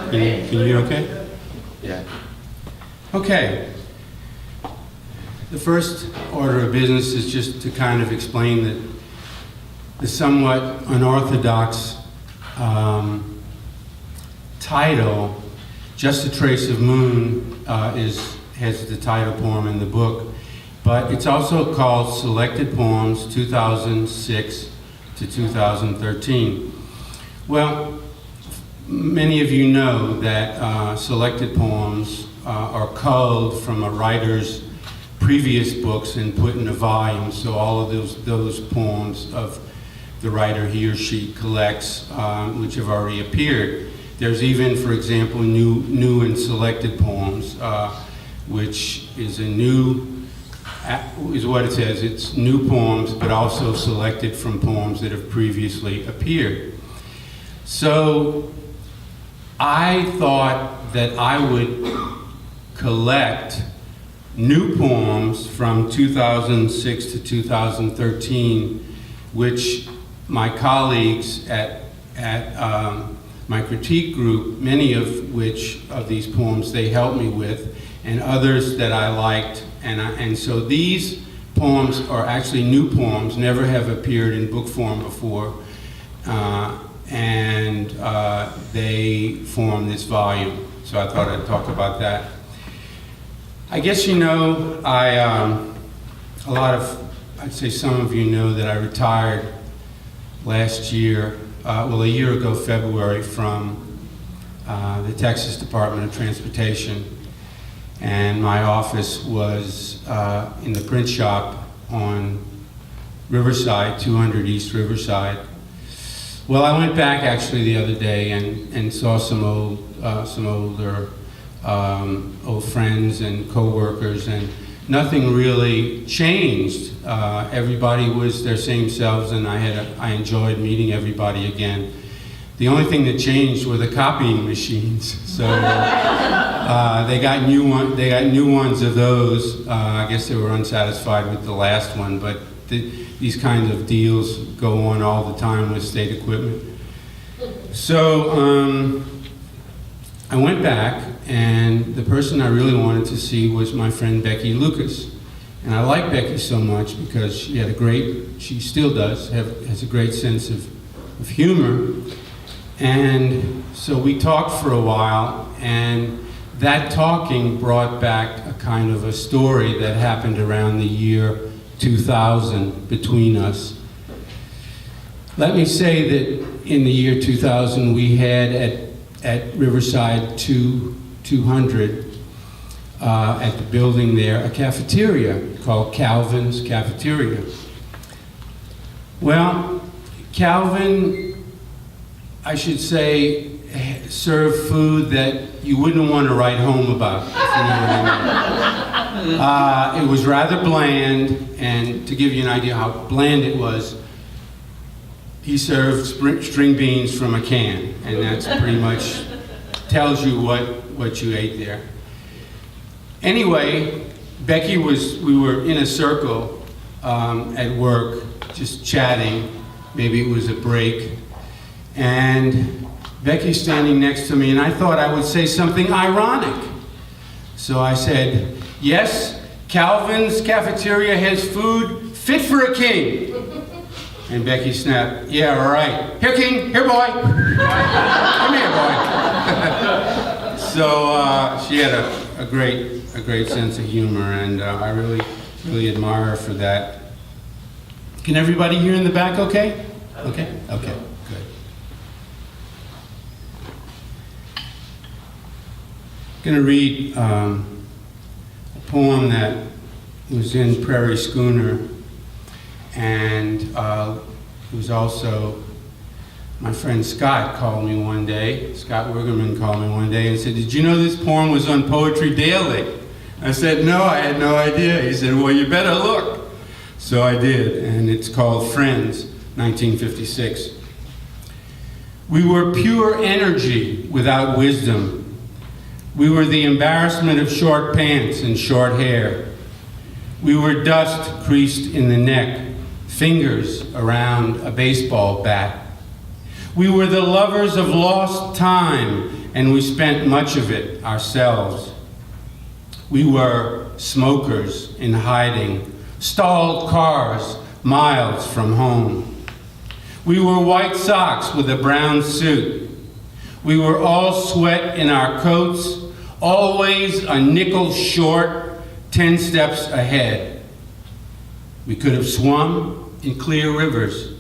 Can you hear okay? Yeah. Okay. The first order of business is just to kind of explain that the somewhat unorthodox title, Just a Trace of Moon, has the title poem in the book, but it's also called Selected Poems 2006 to 2013. Well, many of you know that selected poems are culled from a writer's previous books and put in a volume, so all of those poems of the writer he or she collects, which have already appeared. There's even, for example, new and selected poems, which is is what it says. It's new poems, but also selected from poems that have previously appeared. So I thought that I would collect new poems from 2006 to 2013, which my colleagues at my critique group, many of which of these poems they helped me with, and others that I liked. And so these poems are actually new poems, never have appeared in book form before, and they form this volume. So I thought I'd talk about that. I guess you know, I'd say some of you know that I retired last year, a year ago February, from the Texas Department of Transportation. And my office was in the print shop on Riverside, 200 East Riverside. Well, I went back actually the other day and saw some older friends and co-workers, and nothing really changed. Everybody was their same selves, and I enjoyed meeting everybody again. The only thing that changed were the copying machines. So they got new ones of those. I guess they were unsatisfied with the last one, but these kinds of deals go on all the time with state equipment. So I went back, and the person I really wanted to see was my friend Becky Lucas. And I like Becky so much because she still does, has a great sense of humor. And so we talked for a while, and that talking brought back a kind of a story that happened around the year 2000 between us. Let me say that in the year 2000 we had at Riverside 200 at the building there a cafeteria called Calvin's Cafeteria. Well, Calvin, I should say, served food that you wouldn't want to write home about, if you know what I mean. It was rather bland, and to give you an idea how bland it was, he served string beans from a can, and that's pretty much tells you what you ate there. Anyway, we were in a circle at work, just chatting. Maybe it was a break. And Becky's standing next to me, and I thought I would say something ironic. So I said, yes, Calvin's Cafeteria has food fit for a king. And Becky snapped, yeah, all right. Here, king, here, boy. Come here, boy. So she had a great sense of humor, and I really admire her for that. Can everybody hear in the back okay? Okay, good. I'm going to read a poem that was in Prairie Schooner, and it was also, my friend Scott called me one day, Scott Wigerman called me one day and said, did you know this poem was on Poetry Daily? I said, no, I had no idea. He said, well, you better look. So I did, and it's called Friends, 1956. We were pure energy without wisdom. We were the embarrassment of short pants and short hair. We were dust creased in the neck, fingers around a baseball bat. We were the lovers of lost time and we spent much of it ourselves. We were smokers in hiding, stalled cars miles from home. We were white socks with a brown suit. We were all sweat in our coats, always a nickel short, 10 steps ahead. We could have swum in clear rivers.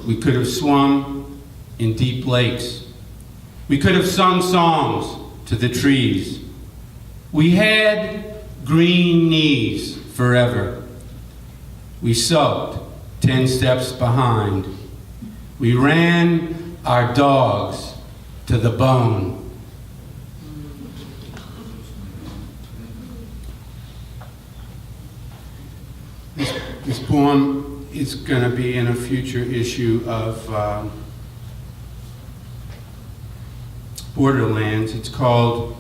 We could have swum in deep lakes. We could have sung songs to the trees. We had green knees forever. We soaked 10 steps behind. We ran our dogs to the bone. This poem is going to be in a future issue of Borderlands. It's called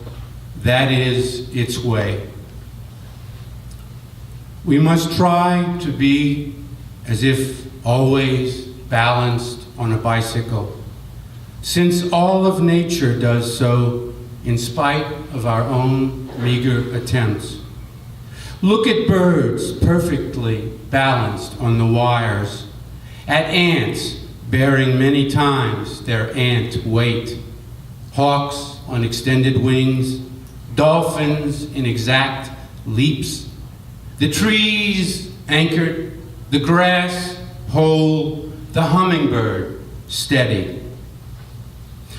That Is Its Way. We must try to be as if always balanced on a bicycle, since all of nature does so in spite of our own meager attempts. Look at birds perfectly balanced on the wires, at ants bearing many times their ant weight, hawks on extended wings, dolphins in exact leaps, the trees anchored, the grass whole, the hummingbird steady.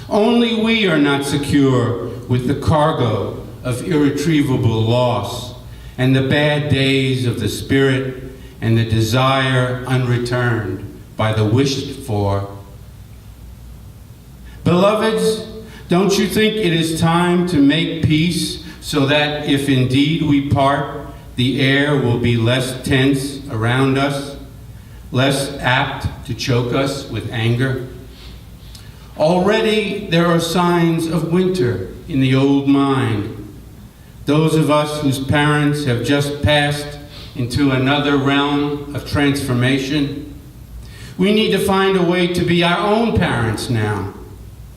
Only we are not secure with the cargo of irretrievable loss and the bad days of the spirit and the desire unreturned by the wished for. Beloveds, don't you think it is time to make peace so that if indeed we part, the air will be less tense around us, less apt to choke us with anger? Already there are signs of winter in the old mind. Those of us whose parents have just passed into another realm of transformation, we need to find a way to be our own parents now,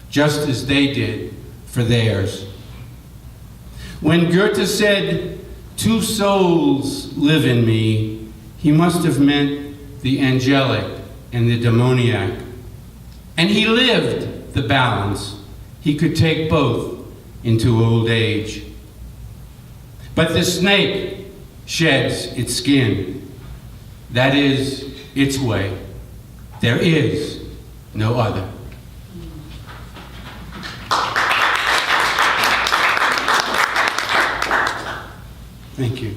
just as they did for theirs. When Goethe said, "Two souls live in me," he must have meant the angelic and the demoniac. And he lived the balance. He could take both into old age. But the snake sheds its skin. That is its way. There is no other. Thank you.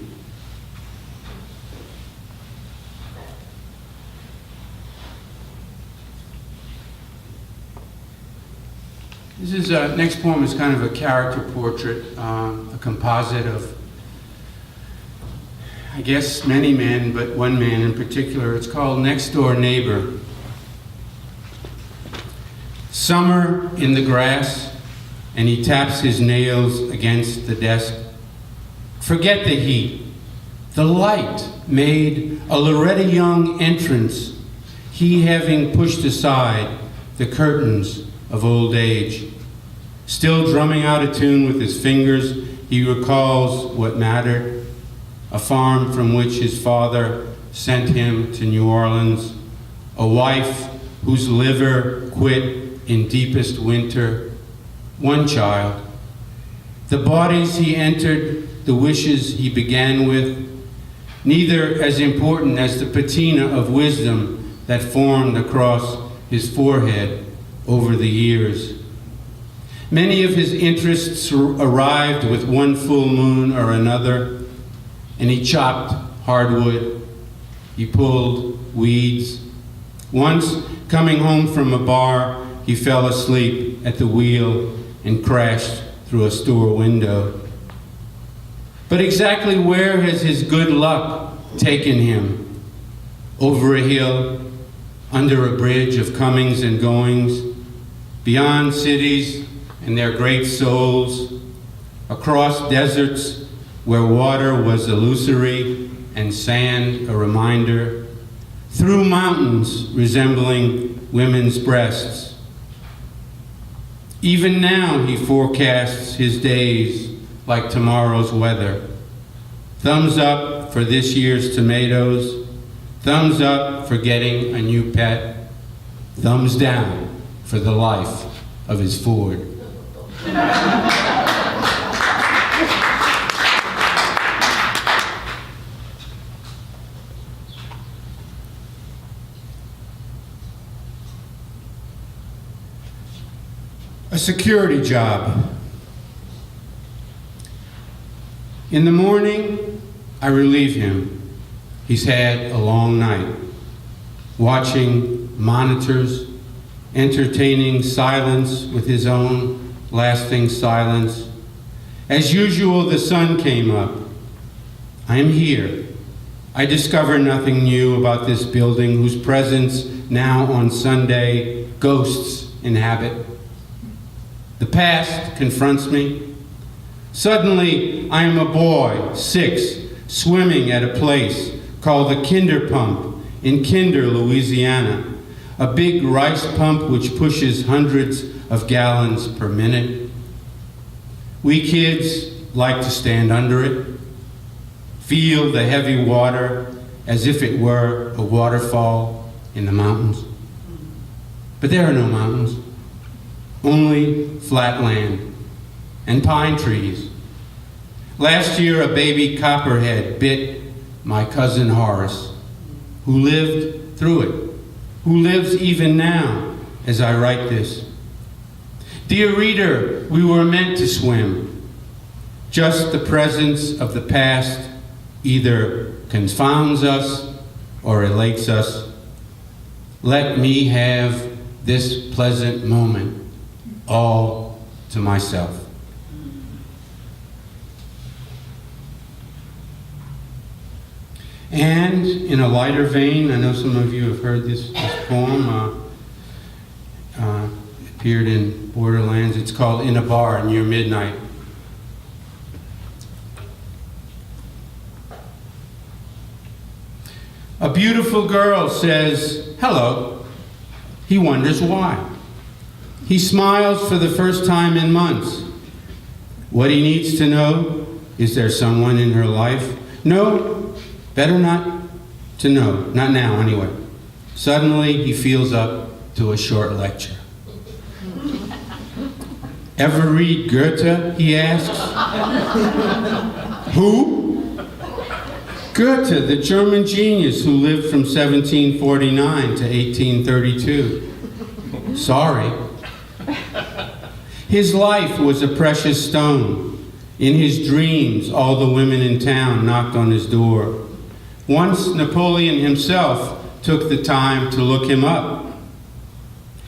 This is next poem is kind of a character portrait, a composite of, I guess, many men, but one man in particular. It's called Next Door Neighbor. Summer in the grass, and he taps his nails against the desk. Forget the heat. The light made a Loretta Young entrance, he having pushed aside the curtains of old age. Still drumming out a tune with his fingers, he recalls what mattered, a farm from which his father sent him to New Orleans, a wife whose liver quit in deepest winter, one child. The bodies he entered, the wishes he began with, neither as important as the patina of wisdom that formed across his forehead over the years. Many of his interests arrived with one full moon or another, and he chopped hardwood, he pulled weeds. Once, coming home from a bar, he fell asleep at the wheel and crashed through a store window. But exactly where has his good luck taken him? Over a hill, under a bridge of comings and goings, beyond cities and their great souls, across deserts where water was illusory and sand a reminder, through mountains resembling women's breasts. Even now he forecasts his days like tomorrow's weather. Thumbs up for this year's tomatoes. Thumbs up for getting a new pet. Thumbs down for the life of his Ford. A security job. In the morning, I relieve him. He's had a long night, watching monitors, entertaining silence with his own lasting silence. As usual, the sun came up. I am here. I discover nothing new about this building whose presence now on Sunday ghosts inhabit. The past confronts me. Suddenly, I am a boy, 6, swimming at a place called the Kinder Pump in Kinder, Louisiana, a big rice pump which pushes hundreds of gallons per minute. We kids like to stand under it, feel the heavy water as if it were a waterfall in the mountains. But there are no mountains. Only flat land and pine trees. Last year, a baby copperhead bit my cousin Horace, who lived through it, who lives even now as I write this. Dear reader, we were meant to swim. Just the presence of the past either confounds us or elates us. Let me have this pleasant moment all to myself. And in a lighter vein, I know some of you have heard this poem, appeared in Borderlands. It's called In a Bar Near Midnight. A beautiful girl says, hello. He wonders why. He smiles for the first time in months. What he needs to know, is there someone in her life? No, better not to know, not now anyway. Suddenly he feels up to a short lecture. Ever read Goethe, he asks. Who? Goethe, the German genius who lived from 1749 to 1832. Sorry. His life was a precious stone. In his dreams, all the women in town knocked on his door. Once Napoleon himself took the time to look him up.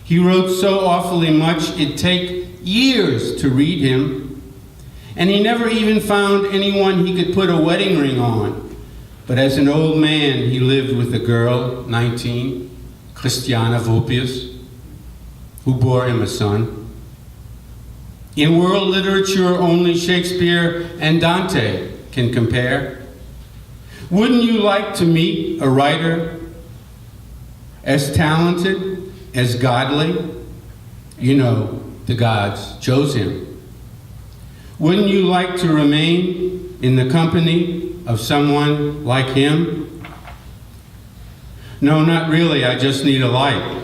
He wrote so awfully much it'd take years to read him. And he never even found anyone he could put a wedding ring on. But as an old man, he lived with a girl, 19, Christiana Vulpius, who bore him a son. In world literature, only Shakespeare and Dante can compare. Wouldn't you like to meet a writer as talented, as godly? You know, the gods chose him. Wouldn't you like to remain in the company of someone like him? No, not really, I just need a light.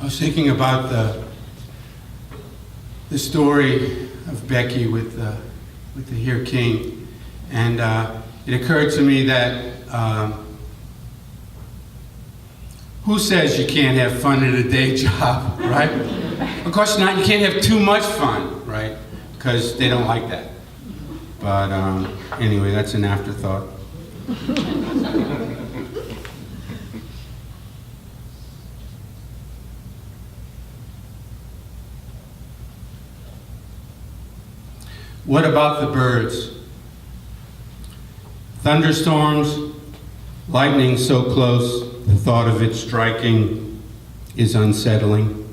I was thinking about the story of Becky with the Here King, and it occurred to me that who says you can't have fun at a day job, right? Of course not. You can't have too much fun, right? Because they don't like that. But anyway, that's an afterthought. What about the birds? Thunderstorms, lightning so close, the thought of it striking is unsettling.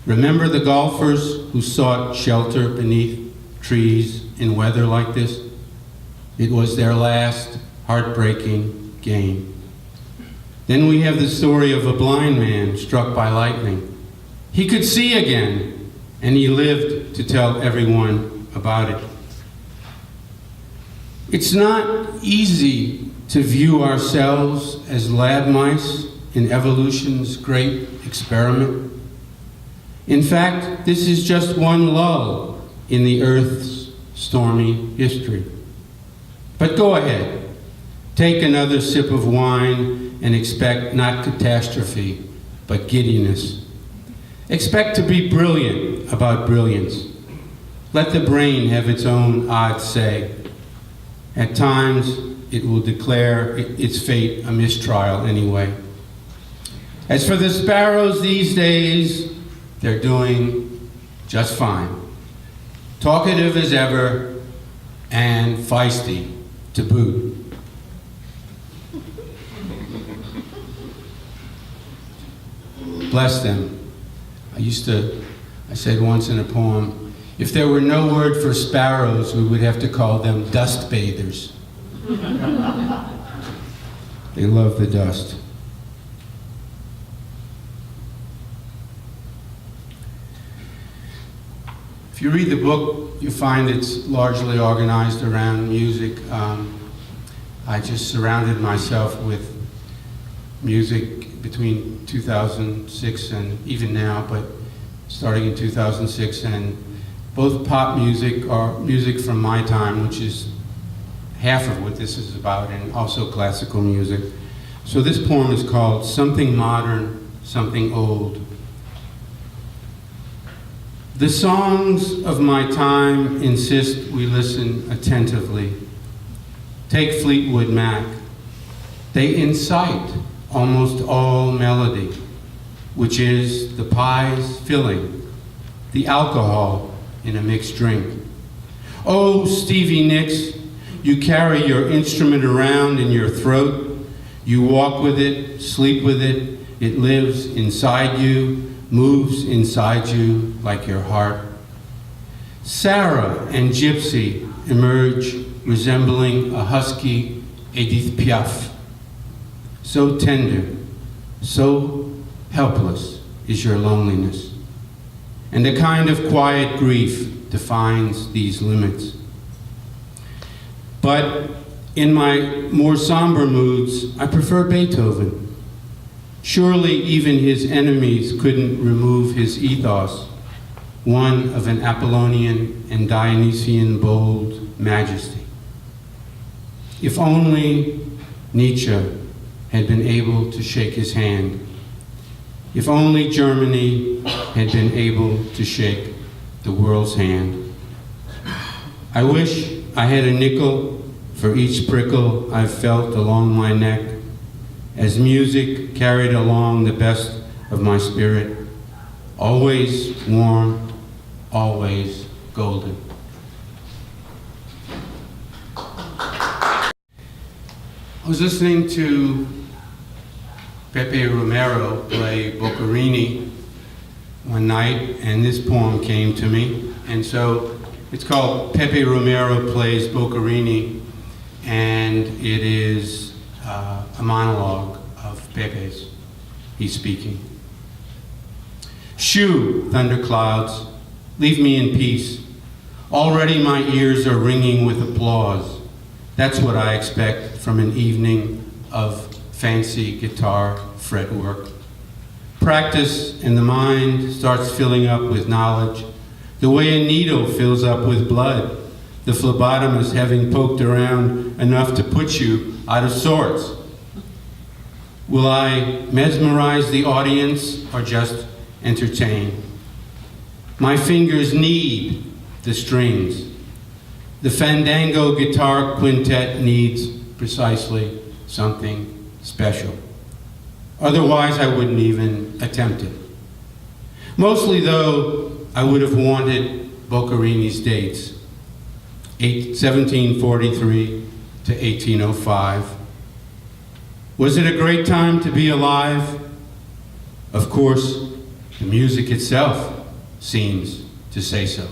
Remember the golfers who sought shelter beneath trees in weather like this? It was their last heartbreaking game. Then we have the story of a blind man struck by lightning. He could see again, and he lived to tell everyone about it. It's not easy to view ourselves as lab mice in evolution's great experiment. In fact, this is just one lull in the Earth's stormy history. But go ahead, take another sip of wine and expect not catastrophe, but giddiness. Expect to be brilliant about brilliance. Let the brain have its own odd say. At times, it will declare its fate a mistrial anyway. As for the sparrows these days, they're doing just fine. Talkative as ever and feisty to boot. Bless them. I said once in a poem, if there were no word for sparrows, we would have to call them dust bathers. They love the dust. If you read the book, you find it's largely organized around music. I just surrounded myself with music between 2006 and even now, but starting in 2006, and both pop music or music from my time, which is half of what this is about, and also classical music. So this poem is called Something Modern, Something Old. The songs of my time insist we listen attentively. Take Fleetwood Mac. They incite almost all melody, which is the pie's filling, the alcohol in a mixed drink. Oh, Stevie Nicks, you carry your instrument around in your throat. You walk with it, sleep with it. It lives inside you, moves inside you like your heart. Sarah and Gypsy emerge resembling a husky Edith Piaf. So tender, so helpless is your loneliness. And a kind of quiet grief defines these limits. But in my more somber moods, I prefer Beethoven. Surely even his enemies couldn't remove his ethos, one of an Apollonian and Dionysian bold majesty. If only Nietzsche had been able to shake his hand. If only Germany had been able to shake the world's hand. I wish I had a nickel for each prickle I've felt along my neck, as music carried along the best of my spirit, always warm, always golden. I was listening to Pepe Romero play Boccherini one night, and this poem came to me. And so it's called Pepe Romero Plays Boccherini, and it is a monologue of Pepe's. He's speaking. Shoo, thunderclouds, leave me in peace. Already my ears are ringing with applause. That's what I expect from an evening of fancy guitar fretwork. Practice and the mind starts filling up with knowledge, the way a needle fills up with blood, the phlebotomist having poked around enough to put you out of sorts. Will I mesmerize the audience or just entertain? My fingers need the strings. The fandango guitar quintet needs precisely something special. Otherwise, I wouldn't even attempt it. Mostly, though, I would have wanted Boccherini's dates, 1743 to 1805. Was it a great time to be alive? Of course, the music itself seems to say so.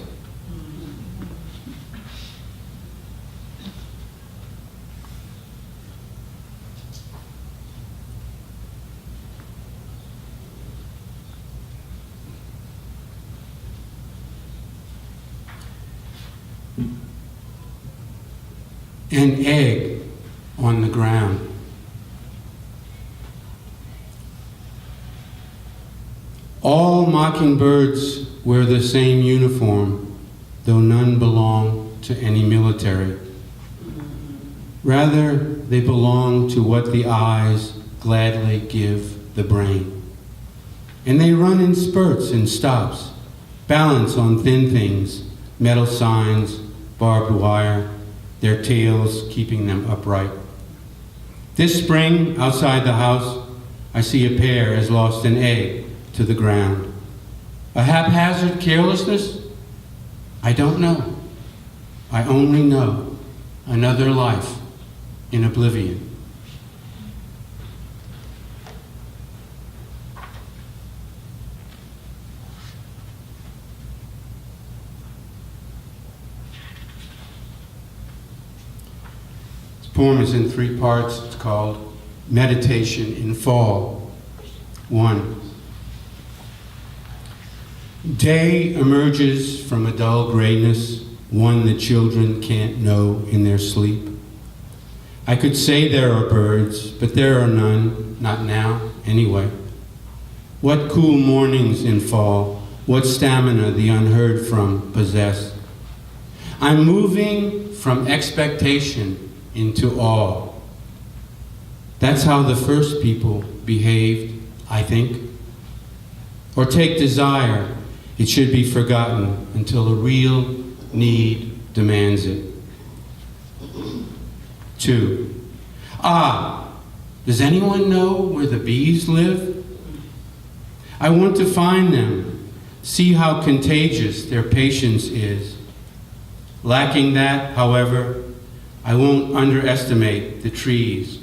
An egg on the ground. All mockingbirds wear the same uniform, though none belong to any military. Rather, they belong to what the eyes gladly give the brain. And they run in spurts and stops, balance on thin things, metal signs, barbed wire, their tails keeping them upright. This spring, outside the house, I see a pair has lost an egg to the ground. A haphazard carelessness? I don't know. I only know another life in oblivion. This poem is in 3 parts. It's called Meditation in Fall. 1. Day emerges from a dull grayness, one the children can't know in their sleep. I could say there are birds, but there are none, not now, anyway. What cool mornings in fall, what stamina the unheard from possess. I'm moving from expectation into awe. That's how the first people behaved, I think. Or take desire. It should be forgotten until a real need demands it. 2. Does anyone know where the bees live? I want to find them, see how contagious their patience is. Lacking that, however, I won't underestimate the trees,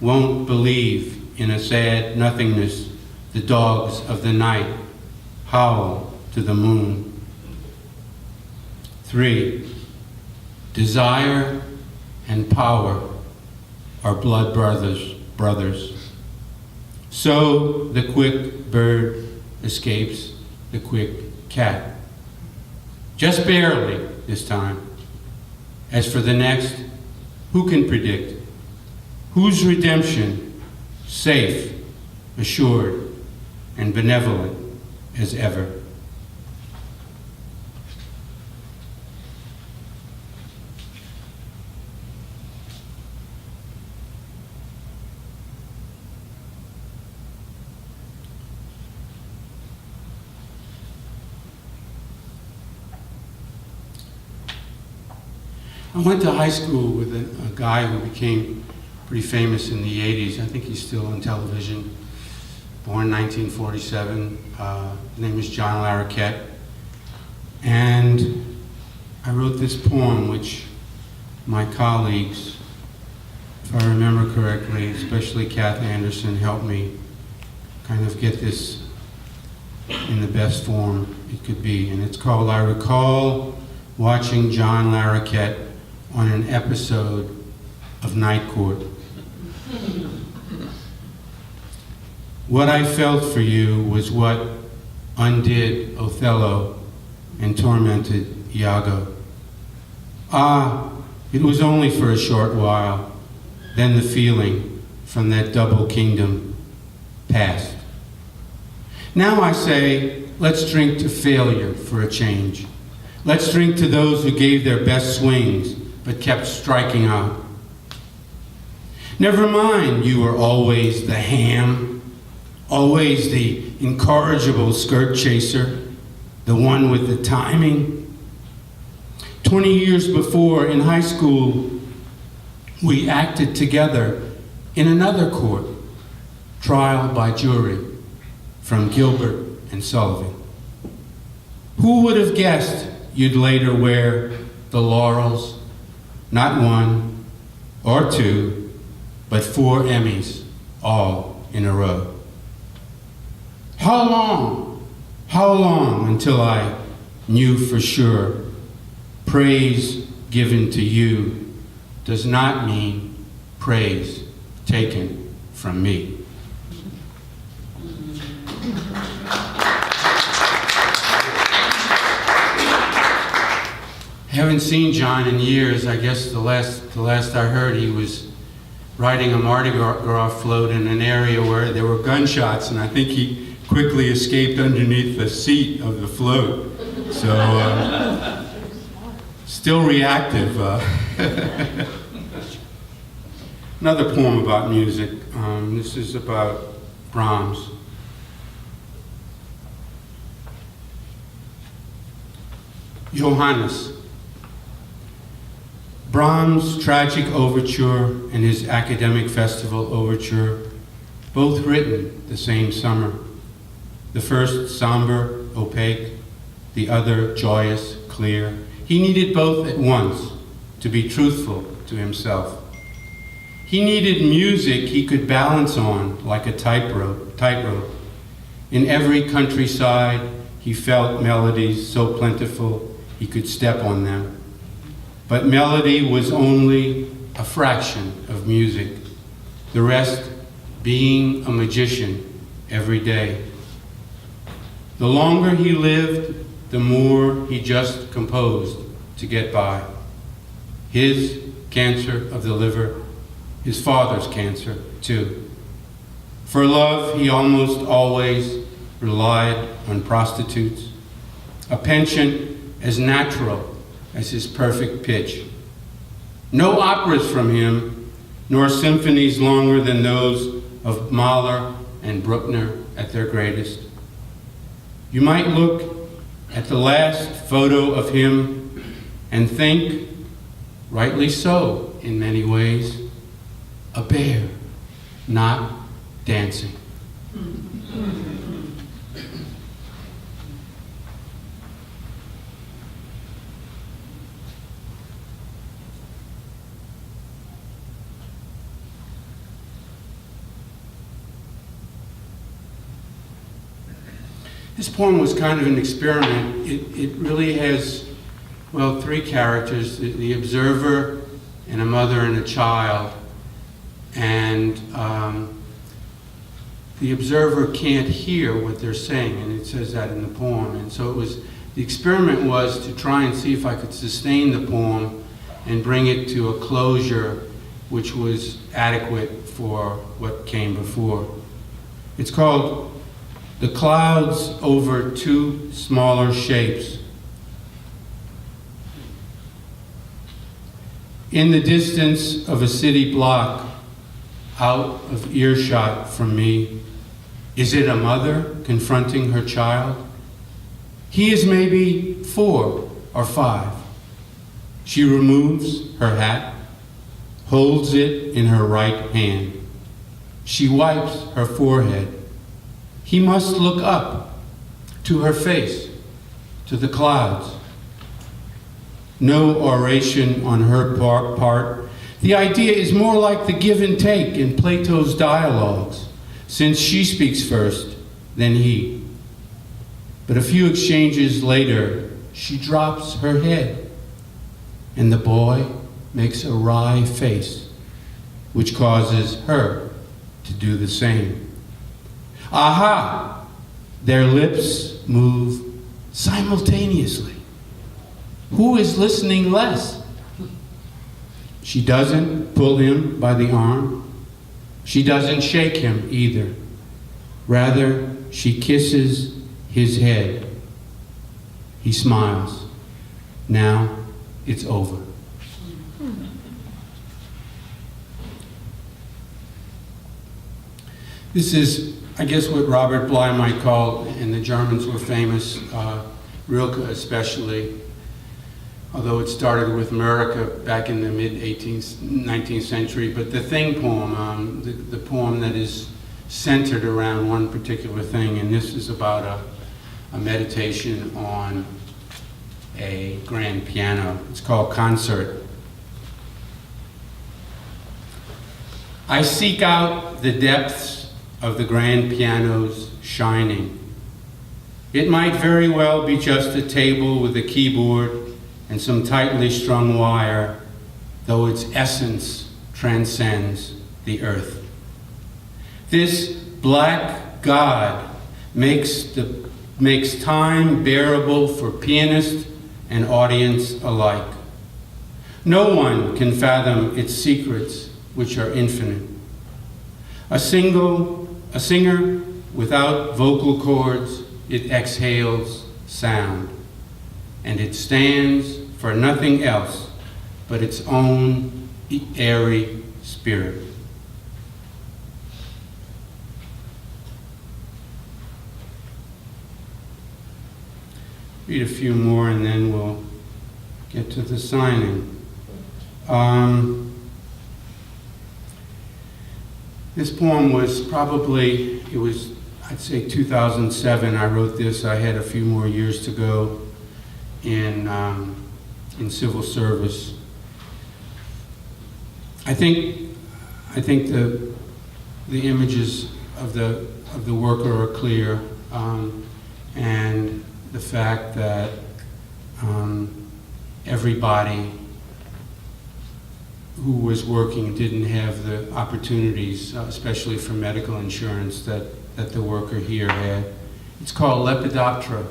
won't believe in a sad nothingness the dogs of the night howl to the moon. 3. Desire and power are blood brothers. So the quick bird escapes the quick cat. Just barely this time. As for the next, who can predict? Whose redemption, safe, assured, and benevolent as ever? I went to high school with a guy who became pretty famous in the 80s. I think he's still on television. Born 1947. His name is John Larroquette. And I wrote this poem, which my colleagues, if I remember correctly, especially Kath Anderson, helped me kind of get this in the best form it could be. And it's called, I recall watching John Larroquette on an episode of Night Court. What I felt for you was what undid Othello and tormented Iago. It was only for a short while, then the feeling from that double kingdom passed. Now I say, let's drink to failure for a change. Let's drink to those who gave their best swings but kept striking out. Never mind, you were always the ham, always the incorrigible skirt chaser, the one with the timing. 20 years before, in high school, we acted together in another court, trial by jury, from Gilbert and Sullivan. Who would have guessed you'd later wear the laurels, not 1 or 2, but 4 Emmys, all in a row? How long How long until I knew for sure praise given to you does not mean praise taken from me? Haven't seen John in years. I guess the last I heard, he was riding a Mardi Gras float in an area where there were gunshots, and I think he quickly escaped underneath the seat of the float. So, still reactive. Another poem about music. This is about Brahms. Johannes. Brahms' Tragic Overture and his Academic Festival Overture, both written the same summer. The first somber, opaque, the other joyous, clear. He needed both at once to be truthful to himself. He needed music he could balance on like a tightrope. In every countryside, he felt melodies so plentiful he could step on them. But melody was only a fraction of music, the rest being a magician every day. The longer he lived, the more he just composed to get by. His cancer of the liver, his father's cancer too. For love, he almost always relied on prostitutes, a penchant as natural as his perfect pitch. No operas from him, nor symphonies longer than those of Mahler and Bruckner at their greatest. You might look at the last photo of him and think, rightly so in many ways, a bear not dancing. This poem was kind of an experiment. It really has, well, three characters, the observer and a mother and a child. And the observer can't hear what they're saying, and it says that in the poem. And so the experiment was to try and see if I could sustain the poem and bring it to a closure which was adequate for what came before. It's called The Clouds Over Two Smaller Shapes. In the distance of a city block, out of earshot from me, is it a mother confronting her child? He is maybe 4 or 5. She removes her hat, holds it in her right hand. She wipes her forehead. He must look up to her face, to the clouds. No oration on her part. The idea is more like the give and take in Plato's dialogues, since she speaks first, then he. But a few exchanges later, she drops her head, and the boy makes a wry face, which causes her to do the same. Aha! Their lips move simultaneously. Who is listening less? She doesn't pull him by the arm. She doesn't shake him either. Rather, she kisses his head. He smiles. Now it's over. This is, I guess, what Robert Bly might call, and the Germans were famous, Rilke especially, although it started with Mörike back in the mid-19th century, but the Thing poem, the poem that is centered around one particular thing, and this is about a meditation on a grand piano. It's called Concert. I seek out the depths of the grand piano's shining. It might very well be just a table with a keyboard and some tightly strung wire, though its essence transcends the earth. This black God makes time bearable for pianist and audience alike. No one can fathom its secrets, which are infinite. A singer without vocal cords, it exhales sound, and it stands for nothing else but its own airy spirit. Read a few more and then we'll get to the signing. This poem was probably, I'd say 2007 I wrote this. I had a few more years to go in civil service. I think the images of the worker are clear, and the fact that everybody who was working didn't have the opportunities, especially for medical insurance, that the worker here had. It's called Lepidoptera.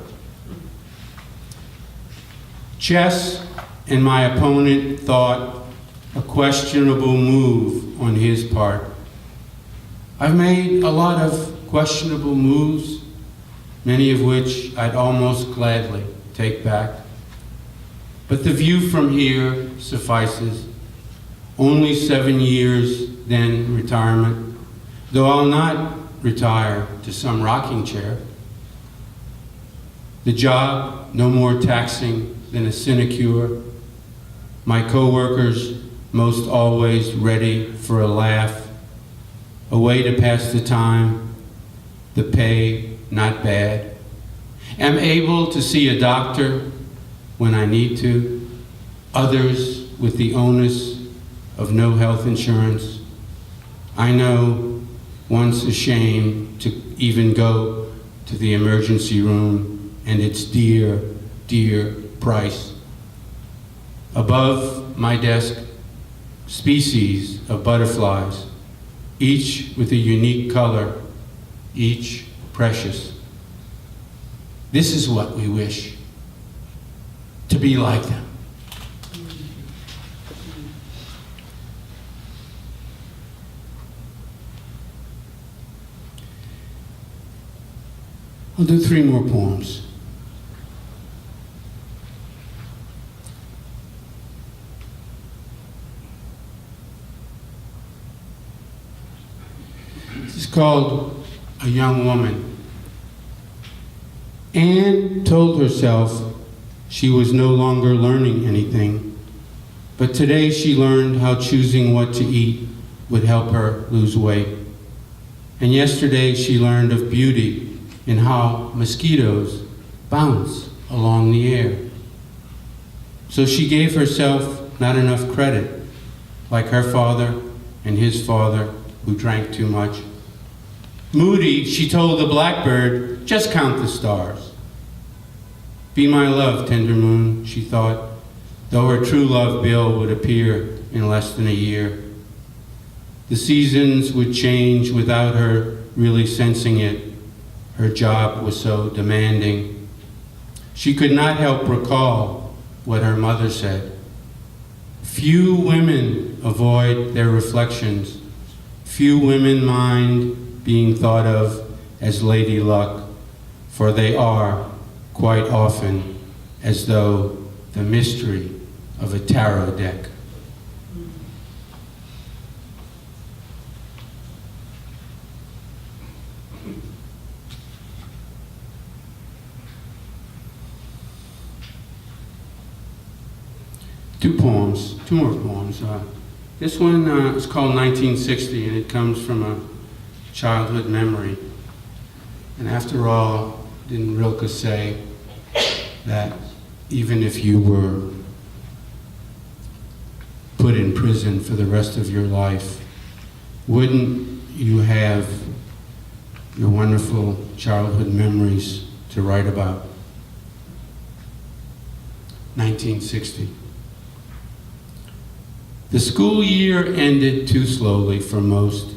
Chess and my opponent thought a questionable move on his part. I've made a lot of questionable moves, many of which I'd almost gladly take back. But the view from here suffices. Only 7 years, then retirement, though I'll not retire to some rocking chair. The job, no more taxing than a sinecure. My co-workers, most always ready for a laugh. A way to pass the time, the pay not bad. Am able to see a doctor when I need to. Others with the onus of no health insurance. I know, once ashamed to even go to the emergency room and its dear, dear price. Above my desk, species of butterflies, each with a unique color, each precious. This is what we wish, to be like them. I'll do 3 more poems. This is called A Young Woman. Anne told herself she was no longer learning anything, but today she learned how choosing what to eat would help her lose weight. And yesterday she learned of beauty in how mosquitoes bounce along the air. So she gave herself not enough credit, like her father and his father, who drank too much. Moody, she told the blackbird, just count the stars. Be my love, tender moon, she thought, though her true love bill would appear in less than a year. The seasons would change without her really sensing it. Her job was so demanding. She could not help recall what her mother said. Few women avoid their reflections. Few women mind being thought of as Lady Luck, for they are, quite often, as though the mystery of a tarot deck. Two more poems. This one is called 1960, and it comes from a childhood memory. And after all, didn't Rilke say that even if you were put in prison for the rest of your life, wouldn't you have your wonderful childhood memories to write about. 1960. The school year ended too slowly for most.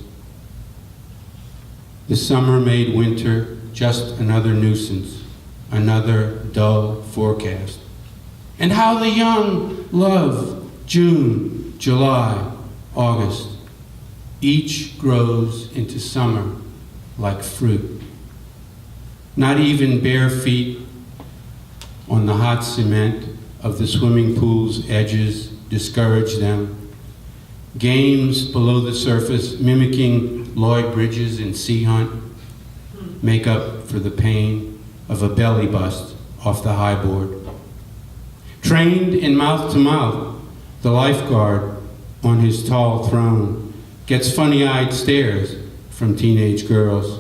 The summer made winter just another nuisance, another dull forecast. And how the young love June, July, August. Each grows into summer like fruit. Not even bare feet on the hot cement of the swimming pool's edges discourage them. Games below the surface, mimicking Lloyd Bridges and Sea Hunt, make up for the pain of a belly bust off the high board. Trained in mouth to mouth, the lifeguard on his tall throne gets funny-eyed stares from teenage girls.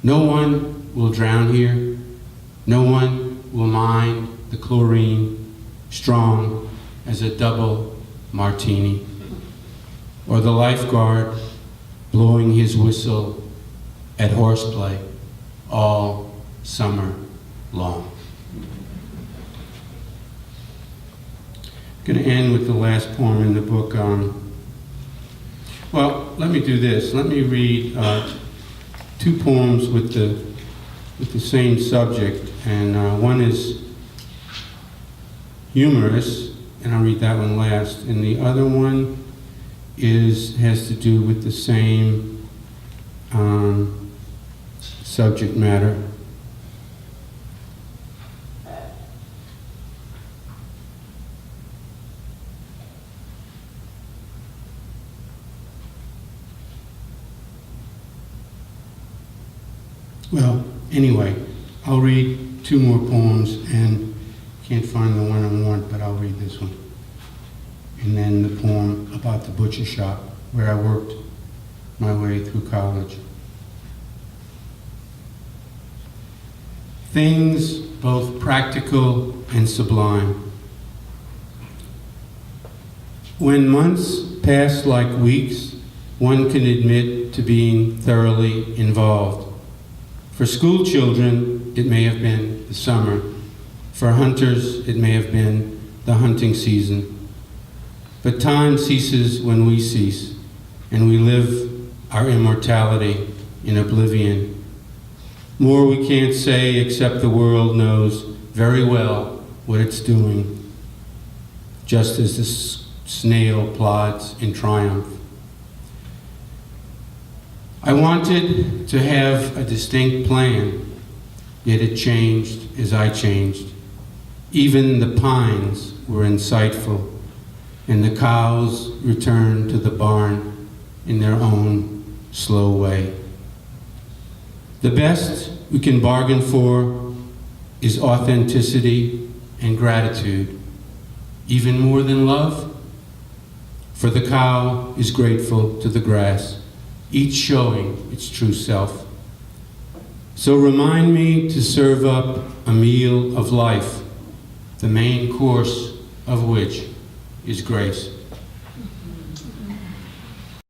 No one will drown here. No one will mind the chlorine, strong as a double martini. Or the lifeguard blowing his whistle at horseplay all summer long. I'm going to end with the last poem in the book. Well, let me do this. Let me read two poems with the same subject, and one is humorous, and I'll read that one last, and the other one has to do with the same subject matter. Well, anyway, I'll read two more poems, and can't find the one I want, but I'll read this one. And then the poem about the butcher shop, where I worked my way through college. Things both practical and sublime. When months pass like weeks, one can admit to being thoroughly involved. For school children, it may have been the summer. For hunters, it may have been the hunting season. But time ceases when we cease, and we live our immortality in oblivion. More we can't say except the world knows very well what it's doing, just as the snail plods in triumph. I wanted to have a distinct plan, yet it changed as I changed. Even the pines were insightful, and the cows returned to the barn in their own slow way. The best we can bargain for is authenticity and gratitude, even more than love, for the cow is grateful to the grass, each showing its true self. So remind me to serve up a meal of life, the main course of which is grace.